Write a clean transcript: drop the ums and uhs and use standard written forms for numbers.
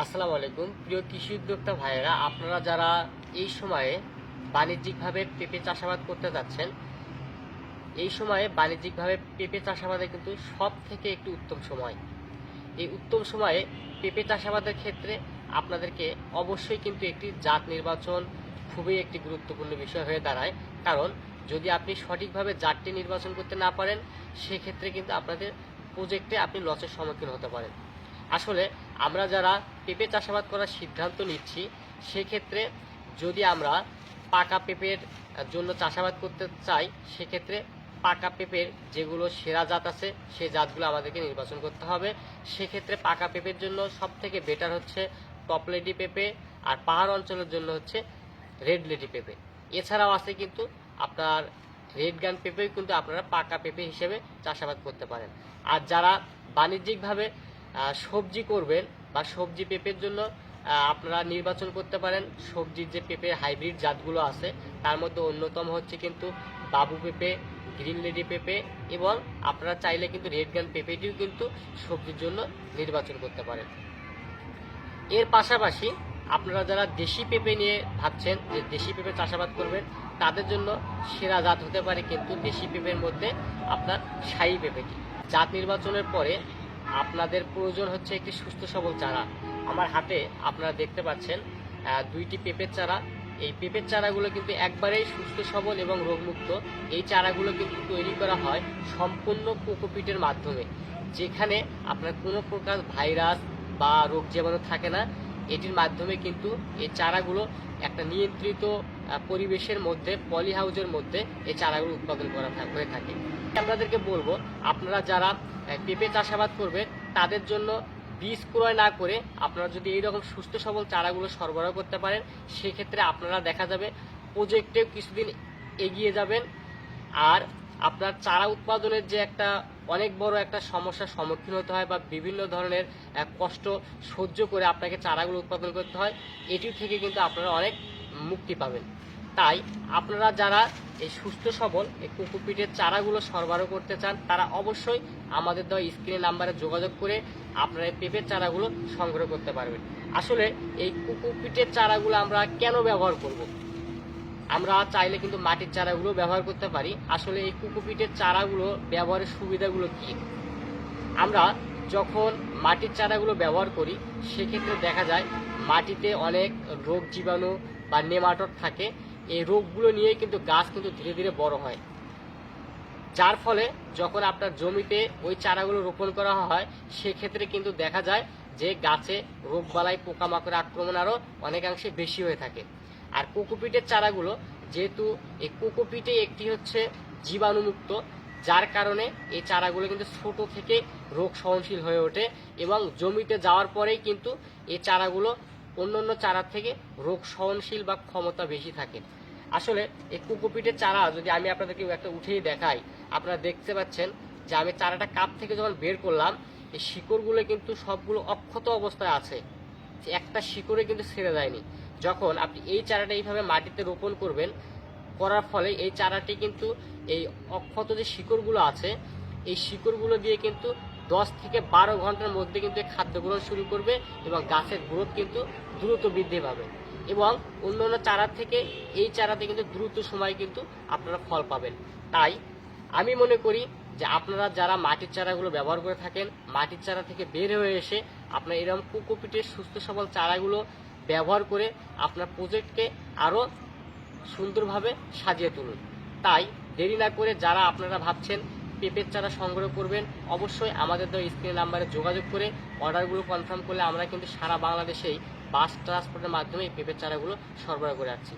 আসসালামু আলাইকুম প্রিয় কৃষি উদ্যোক্তা ভাইয়েরা, আপনারা যারা এই সময়ে বাণিজ্যিকভাবে পেঁপে চাষাবাদ করতে যাচ্ছেন, এই সময়ে বাণিজ্যিকভাবে পেঁপে চাষাবাদে কিন্তু সব থেকে একটি উত্তম সময়। এই উত্তম সময়ে পেঁপে চাষাবাদের ক্ষেত্রে আপনাদেরকে অবশ্যই কিন্তু একটি জাত নির্বাচন খুবই একটি গুরুত্বপূর্ণ বিষয় হয়ে দাঁড়ায়। কারণ যদি আপনি সঠিকভাবে জাতটি নির্বাচন করতে না পারেন, সেক্ষেত্রে কিন্তু আপনাদের প্রজেক্টে আপনি লসের সম্মুখীন হতে পারেন। আসলে আমরা যারা পেঁপে চাষাবাদ করার সিদ্ধান্ত নিচ্ছি, সেক্ষেত্রে যদি আমরা পাকা পেঁপের জন্য চাষাবাদ করতে চাই, সেক্ষেত্রে পাকা পেঁপের যেগুলো সেরা জাত আছে সেই জাতগুলো আমাদেরকে নির্বাচন করতে হবে। সেক্ষেত্রে পাকা পেঁপের জন্য সব থেকে বেটার হচ্ছে টপ লেডি পেঁপে, আর পাহাড় অঞ্চলের জন্য হচ্ছে রেড লেডি পেঁপে। এছাড়াও আছে কিন্তু আপনার রেড গান পেঁপেও কিন্তু আপনারা পাকা পেঁপে হিসেবে চাষাবাদ করতে পারেন। আর যারা বাণিজ্যিকভাবে সবজি করবেন বা সবজি পেঁপের জন্য আপনারা নির্বাচন করতে পারেন সবজির যে পেঁপের হাইব্রিড জাতগুলো আছে, তার মধ্যে অন্যতম হচ্ছে কিন্তু বাবু পেঁপে, গ্রিন লেডি পেঁপে, এবং আপনারা চাইলে কিন্তু রেড গান পেঁপেটিও কিন্তু সবজির জন্য নির্বাচন করতে পারেন। এর পাশাপাশি আপনারা যারা দেশি পেঁপে নিয়ে ভাবছেন যে দেশি পেঁপে চাষাবাদ করবেন, তাদের জন্য সেরা জাত হতে পারে কিন্তু দেশি পেঁপের মধ্যে আপনার শাহী পেঁপেটি। জাত নির্বাচনের পরে আপনাদের প্রয়োজন হচ্ছে একটি সুস্থ সবল চারা। আমার হাতে আপনারা দেখতে পাচ্ছেন দুইটি পেঁপের চারা। এই পেঁপের চারাগুলো কিন্তু একবারেই সুস্থ সবল এবং রোগমুক্ত। এই চারাগুলো কিন্তু তৈরি করা হয় সম্পূর্ণ কোকোপিটের মাধ্যমে, যেখানে আপনার কোনো প্রকার ভাইরাস বা রোগ জীবাণু থাকে না। এটির মাধ্যমে কিন্তু এই চারাগুলো একটা নিয়ন্ত্রিত পরিবেশের মধ্যে, পলি হাউজের মধ্যে এই চারাগুলো উৎপাদন করা হয়ে থাকে। আপনাদেরকে বলবো, আপনারা যারা পেঁপে চাষাবাদ করবেন, তাদের জন্য বীজ ক্রয় না করে আপনারা যদি এইরকম সুস্থ সবল চারাগুলো সরবরাহ করতে পারেন, সেক্ষেত্রে আপনারা দেখা যাবে প্রজেক্টেও কিছুদিন এগিয়ে যাবেন। আর আপনার চারা উৎপাদনের যে একটা অনেক বড় একটা সমস্যার সম্মুখীন হতে হয় বা বিভিন্ন ধরনের কষ্ট সহ্য করে আপনাকে চারাগুলো উৎপাদন করতে হয়, এটি থেকে কিন্তু আপনারা অনেক মুক্তি পাবেন। তাই আপনারা যারা এই সুস্থ সবল এই কোকোপিটের চারাগুলো সরবরাহ করতে চান, তারা অবশ্যই আমাদের দেওয়া স্ক্রিনের নাম্বারে যোগাযোগ করে আপনারা এই পেঁপের চারাগুলো সংগ্রহ করতে পারবেন। আসলে এই কোকোপিটের চারাগুলো আমরা কেন ব্যবহার করব? আমরা চাইলে কিন্তু মাটির চারাগুলো ব্যবহার করতে পারি। আসলে এই কোকোপিটের চারাগুলো ব্যবহারের সুবিধাগুলো কি? আমরা যখন মাটির চারাগুলো ব্যবহার করি, সেক্ষেত্রে দেখা যায় মাটিতে অনেক রোগ জীবাণু বা নেমাটোড থাকে। এই রোগগুলো নিয়ে কিন্তু গাছ কিন্তু ধীরে ধীরে বড় হয়, যার ফলে যখন আপনার জমিতে ওই চারাগুলো রোপণ করা হয়, সেক্ষেত্রে কিন্তু দেখা যায় যে গাছে রোগবালাই পোকামাকড়ের আক্রমণ আরও অনেকাংশে বেশি হয়ে থাকে। আর কোকোপিটের চারাগুলো যেহেতু এই কোকোপিটে একটি হচ্ছে জীবাণুমুক্ত, যার কারণে এই চারাগুলো কিন্তু ছোট থেকে রোগ সহনশীল হয়ে ওঠে এবং জমিতে যাওয়ার পরেই কিন্তু এই চারাগুলো অন্যান্য চারার থেকে রোগ সহনশীল বা ক্ষমতা বেশি থাকে। আসলে এই কোকোপিটের চারা যদি আমি আপনাদেরকে একটা উঠেই দেখাই, আপনারা দেখতে পাচ্ছেন যে আমি চারাটা কাপ থেকে যখন বের করলাম, এই শিকড়গুলো কিন্তু সবগুলো অক্ষত অবস্থায় আছে, একটা শিকড়ে কিন্তু ছেড়ে যায়নি। যখন আপনি এই চারাটা এইভাবে মাটিতে রোপণ করবেন, করার ফলে এই চারাটি কিন্তু এই অক্ষত যে শিকড়গুলো আছে, এই শিকড়গুলো দিয়ে কিন্তু 10 থেকে 12 ঘন্টার মধ্যে কিন্তু খাদ্য গ্রহণ শুরু করবে এবং গাছের গ্রোথ কিন্তু দ্রুত বৃদ্ধি পাবে। এবং অন্যান্য চারার থেকে এই চারাতে কিন্তু দ্রুত সময় কিন্তু আপনারা ফল পাবেন। তাই আমি মনে করি যে আপনারা যারা মাটির চারাগুলো ব্যবহার করে থাকেন, মাটির চারা থেকে বের হয়ে এসে আপনারা এরকম কোকোপিটের সুস্থ সবল চারাগুলো ব্যবহার করে আপনার প্রজেক্টকে আরও সুন্দরভাবে সাজিয়ে তুলুন। তাই দেরি না করে যারা আপনারা ভাবছেন পেঁপের চারা সংগ্রহ করবেন, অবশ্যই আমাদের দেওয়া স্ক্রিনের নাম্বারে যোগাযোগ করে অর্ডারগুলো কনফার্ম করলে আমরা কিন্তু সারা বাংলাদেশেই বাস ট্রান্সপোর্টের মাধ্যমে এই পেঁপের চারাগুলো সরবরাহ করে আসছি।